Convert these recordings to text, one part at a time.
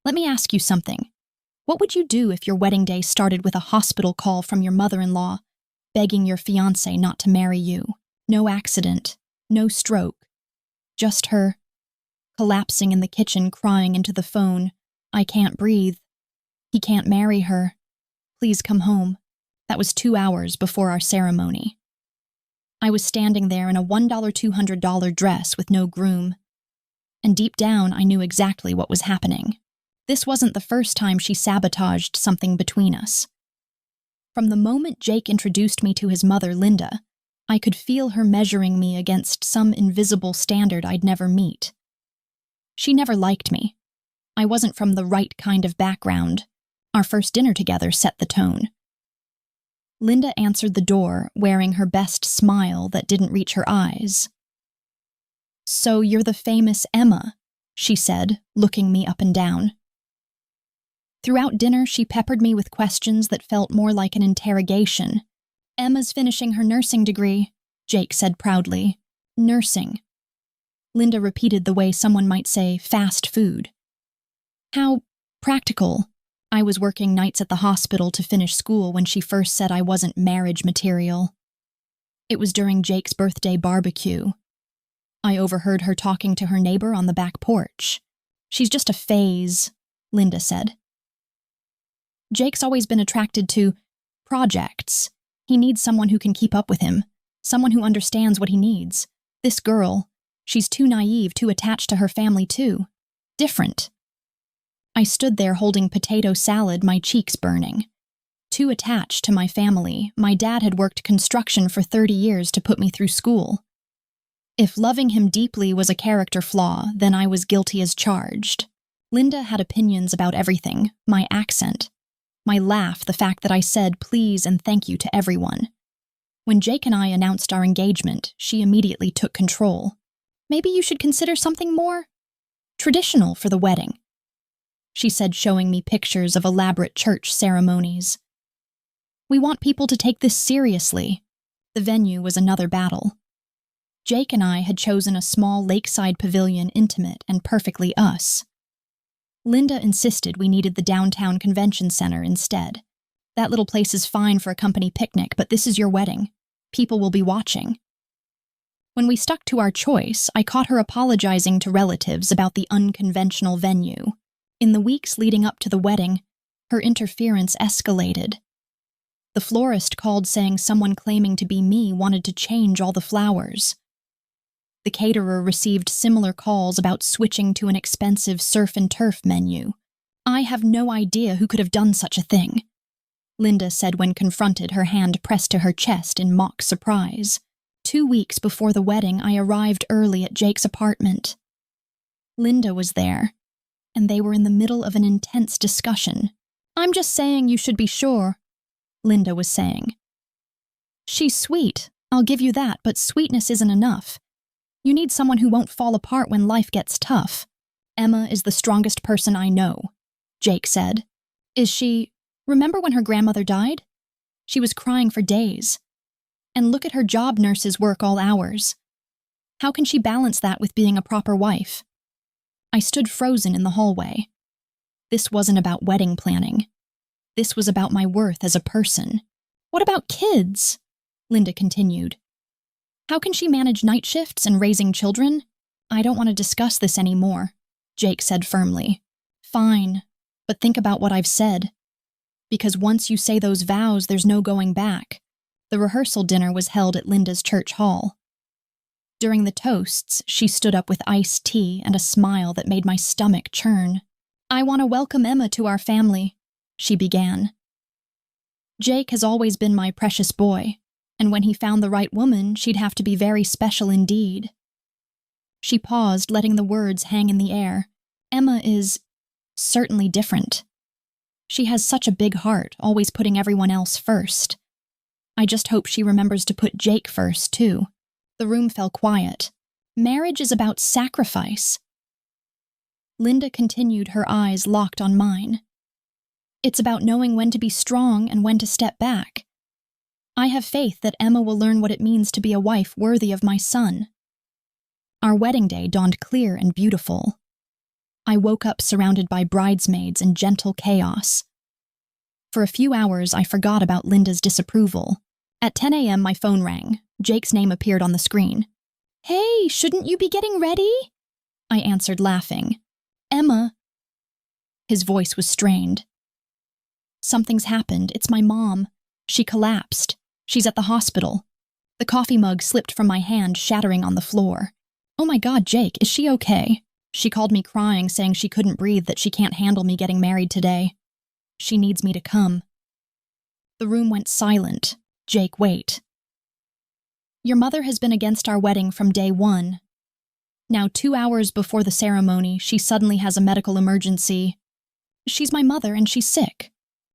Let me ask you something. What would you do if your wedding day started with a hospital call from your mother-in-law begging your fiancé not to marry you? No accident, no stroke, just her collapsing in the kitchen crying into the phone, "I can't breathe. He can't marry her. Please come home." That was 2 hours before our ceremony. I was standing there in a $1 $200 dress with no groom, and deep down I knew exactly what was happening. This wasn't the first time she sabotaged something between us. From the moment Jake introduced me to his mother, Linda, I could feel her measuring me against some invisible standard I'd never meet. She never liked me. I wasn't from the right kind of background. Our first dinner together set the tone. Linda answered the door, wearing her best smile that didn't reach her eyes. "So you're the famous Emma," she said, looking me up and down. Throughout dinner, she peppered me with questions that felt more like an interrogation. "Emma's finishing her nursing degree," Jake said proudly. "Nursing." Linda repeated the way someone might say fast food. "How practical." I was working nights at the hospital to finish school when she first said I wasn't marriage material. It was during Jake's birthday barbecue. I overheard her talking to her neighbor on the back porch. "She's just a phase," Linda said. "Jake's always been attracted to projects. He needs someone who can keep up with him, someone who understands what he needs. This girl, she's too naive, too attached to her family too. Different." I stood there holding potato salad, my cheeks burning. Too attached to my family. My dad had worked construction for 30 years to put me through school. If loving him deeply was a character flaw, then I was guilty as charged. Linda had opinions about everything: my accent, my laugh, the fact that I said please and thank you to everyone. When Jake and I announced our engagement, she immediately took control. "Maybe you should consider something more traditional for the wedding," she said, showing me pictures of elaborate church ceremonies. "We want people to take this seriously." The venue was another battle. Jake and I had chosen a small lakeside pavilion, intimate and perfectly us. Linda insisted we needed the downtown convention center instead. "That little place is fine for a company picnic, but this is your wedding. People will be watching." When we stuck to our choice, I caught her apologizing to relatives about the unconventional venue. In the weeks leading up to the wedding, her interference escalated. The florist called saying someone claiming to be me wanted to change all the flowers. The caterer received similar calls about switching to an expensive surf and turf menu. "I have no idea who could have done such a thing," Linda said when confronted, her hand pressed to her chest in mock surprise. 2 weeks before the wedding, I arrived early at Jake's apartment. Linda was there, and they were in the middle of an intense discussion. "I'm just saying you should be sure," Linda was saying. "She's sweet, I'll give you that, but sweetness isn't enough. You need someone who won't fall apart when life gets tough. Emma is the strongest person I know," Jake said. "Is she? Remember when her grandmother died? She was crying for days. And look at her job, nurses work all hours. How can she balance that with being a proper wife?" I stood frozen in the hallway. This wasn't about wedding planning. This was about my worth as a person. "What about kids?" Linda continued. "How can she manage night shifts and raising children?" "I don't want to discuss this anymore," Jake said firmly. "Fine, but think about what I've said. Because once you say those vows, there's no going back." The rehearsal dinner was held at Linda's church hall. During the toasts, she stood up with iced tea and a smile that made my stomach churn. "I want to welcome Emma to our family," she began. "Jake has always been my precious boy, and when he found the right woman, she'd have to be very special indeed." She paused, letting the words hang in the air. "Emma is certainly different. She has such a big heart, always putting everyone else first. I just hope she remembers to put Jake first, too." The room fell quiet. "Marriage is about sacrifice." Linda continued, her eyes locked on mine. "It's about knowing when to be strong and when to step back. I have faith that Emma will learn what it means to be a wife worthy of my son." Our wedding day dawned clear and beautiful. I woke up surrounded by bridesmaids and gentle chaos. For a few hours, I forgot about Linda's disapproval. At 10 a.m., my phone rang. Jake's name appeared on the screen. "Hey, shouldn't you be getting ready?" I answered, laughing. "Emma." His voice was strained. "Something's happened. It's my mom. She collapsed. She's at the hospital." The coffee mug slipped from my hand, shattering on the floor. "Oh my God, Jake, is she okay?" She called me crying, saying she couldn't breathe, that she can't handle me getting married today. She needs me to come. The room went silent. "Jake, wait. Your mother has been against our wedding from day one. Now, 2 hours before the ceremony, she suddenly has a medical emergency. She's my mother and she's sick.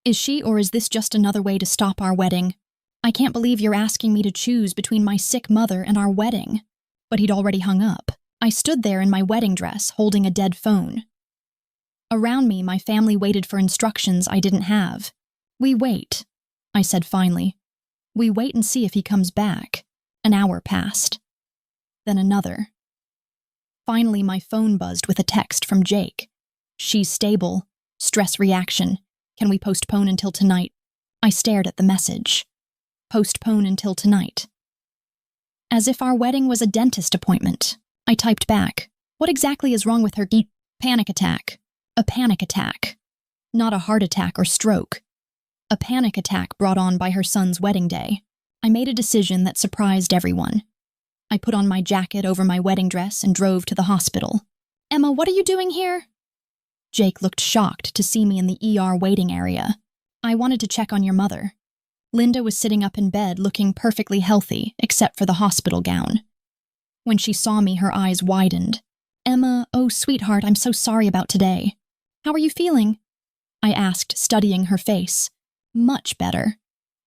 Is she, or is this just another way to stop our wedding? I can't believe you're asking me to choose between my sick mother and our wedding." But he'd already hung up. I stood there in my wedding dress, holding a dead phone. Around me, my family waited for instructions I didn't have. "We wait," I said finally. "We wait and see if he comes back." An hour passed. Then another. Finally, my phone buzzed with a text from Jake. "She's stable. Stress reaction. Can we postpone until tonight?" I stared at the message. Postpone until tonight. As if our wedding was a dentist appointment. I typed back, "What exactly is wrong with her? Panic attack. A panic attack. Not a heart attack or stroke. A panic attack brought on by her son's wedding day." I made a decision that surprised everyone. I put on my jacket over my wedding dress and drove to the hospital. "Emma, what are you doing here?" Jake looked shocked to see me in the ER waiting area. "I wanted to check on your mother." Linda was sitting up in bed looking perfectly healthy, except for the hospital gown. When she saw me, her eyes widened. "Emma, oh sweetheart, I'm so sorry about today. How are you feeling?" I asked, studying her face. "Much better.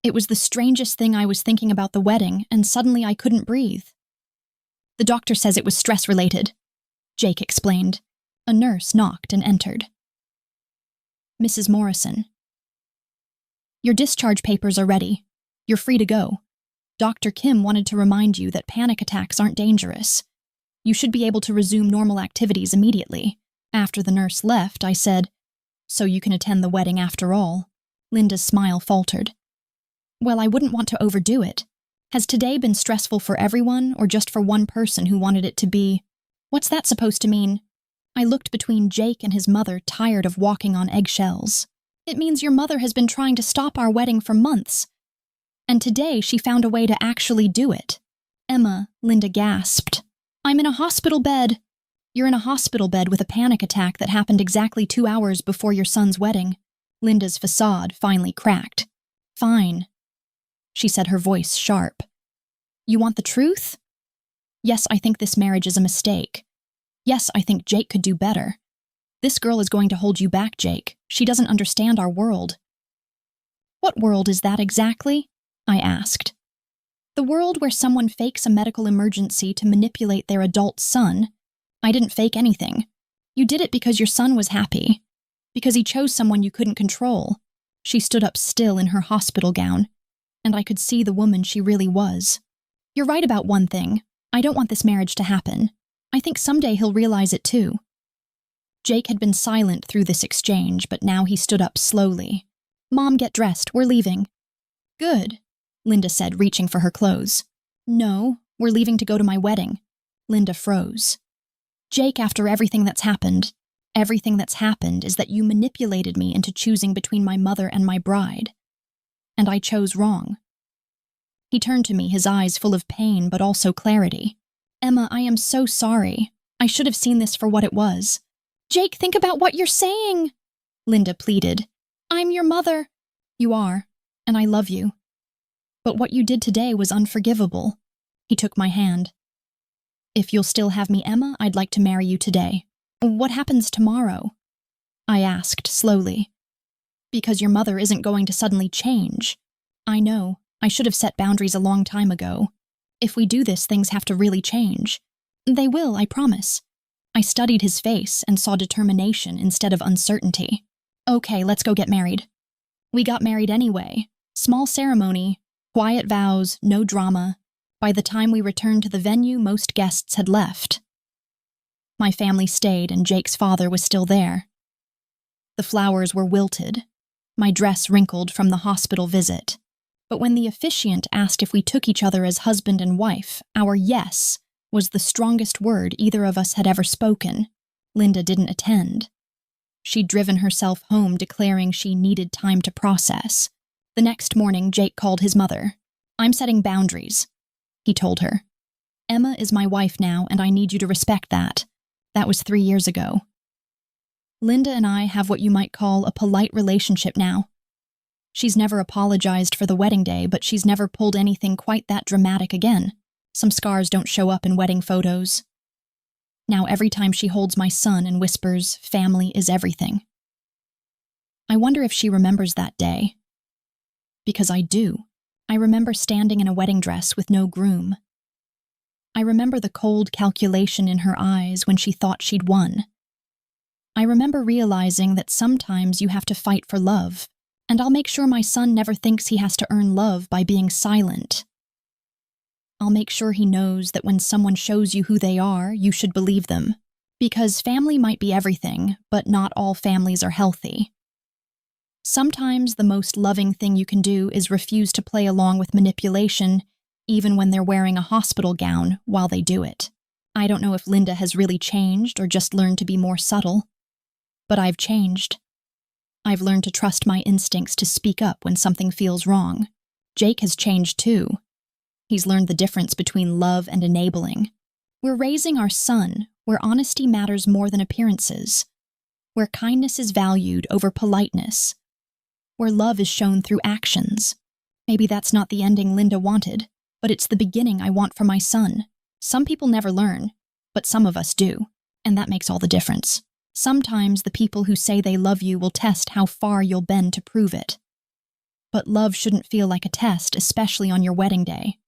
It was the strangest thing. I was thinking about the wedding, and suddenly I couldn't breathe." "The doctor says it was stress-related," Jake explained. A nurse knocked and entered. "Mrs. Morrison. Your discharge papers are ready. You're free to go. Dr. Kim wanted to remind you that panic attacks aren't dangerous. You should be able to resume normal activities immediately." After the nurse left, I said, "So you can attend the wedding after all?" Linda's smile faltered. "Well, I wouldn't want to overdo it. Has today been stressful for everyone, or just for one person who wanted it to be? What's that supposed to mean?" I looked between Jake and his mother, tired of walking on eggshells. "It means your mother has been trying to stop our wedding for months. And today she found a way to actually do it." "Emma," Linda gasped. "I'm in a hospital bed." "You're in a hospital bed with a panic attack that happened exactly 2 hours before your son's wedding." Linda's facade finally cracked. "Fine," she said, her voice sharp. "You want the truth?" "Yes, I think this marriage is a mistake. Yes, I think Jake could do better. This girl is going to hold you back, Jake. She doesn't understand our world." "What world is that exactly?" I asked. "The world where someone fakes a medical emergency to manipulate their adult son." "I didn't fake anything. You did it because your son was happy. Because he chose someone you couldn't control." She stood up still in her hospital gown, and I could see the woman she really was. "You're right about one thing. I don't want this marriage to happen. I think someday he'll realize it too." Jake had been silent through this exchange, but now he stood up slowly. "Mom, get dressed. We're leaving." "Good," Linda said, reaching for her clothes. "No, we're leaving to go to my wedding." Linda froze. "Jake, after everything that's happened is that you manipulated me into choosing between my mother and my bride. And I chose wrong." He turned to me, his eyes full of pain but also clarity. "Emma, I am so sorry. I should have seen this for what it was." "Jake, think about what you're saying," Linda pleaded. "I'm your mother." "You are, and I love you. But what you did today was unforgivable." He took my hand. "If you'll still have me, Emma, I'd like to marry you today." "What happens tomorrow?" I asked slowly. "Because your mother isn't going to suddenly change. I know, I should have set boundaries a long time ago. If we do this, things have to really change. They will, I promise." I studied his face and saw determination instead of uncertainty. "Okay, let's go get married." We got married anyway. Small ceremony, quiet vows, no drama. By the time we returned to the venue, most guests had left. My family stayed and Jake's father was still there. The flowers were wilted, my dress wrinkled from the hospital visit. But when the officiant asked if we took each other as husband and wife, our yes was the strongest word either of us had ever spoken. Linda didn't attend. She'd driven herself home declaring she needed time to process. The next morning, Jake called his mother. "I'm setting boundaries," he told her. "Emma is my wife now, and I need you to respect that. That was 3 years ago. Linda and I have what you might call a polite relationship now. She's never apologized for the wedding day, but she's never pulled anything quite that dramatic again. Some scars don't show up in wedding photos. Now every time she holds my son and whispers, 'Family is everything.' I wonder if she remembers that day. Because I do. I remember standing in a wedding dress with no groom. I remember the cold calculation in her eyes when she thought she'd won. I remember realizing that sometimes you have to fight for love, and I'll make sure my son never thinks he has to earn love by being silent. I'll make sure he knows that when someone shows you who they are, you should believe them. Because family might be everything, but not all families are healthy. Sometimes the most loving thing you can do is refuse to play along with manipulation, even when they're wearing a hospital gown while they do it. I don't know if Linda has really changed or just learned to be more subtle. But I've changed. I've learned to trust my instincts to speak up when something feels wrong. Jake has changed too. He's learned the difference between love and enabling. We're raising our son where honesty matters more than appearances, where kindness is valued over politeness, where love is shown through actions. Maybe that's not the ending Linda wanted, but it's the beginning I want for my son. Some people never learn, but some of us do, and that makes all the difference. Sometimes the people who say they love you will test how far you'll bend to prove it. But love shouldn't feel like a test, especially on your wedding day.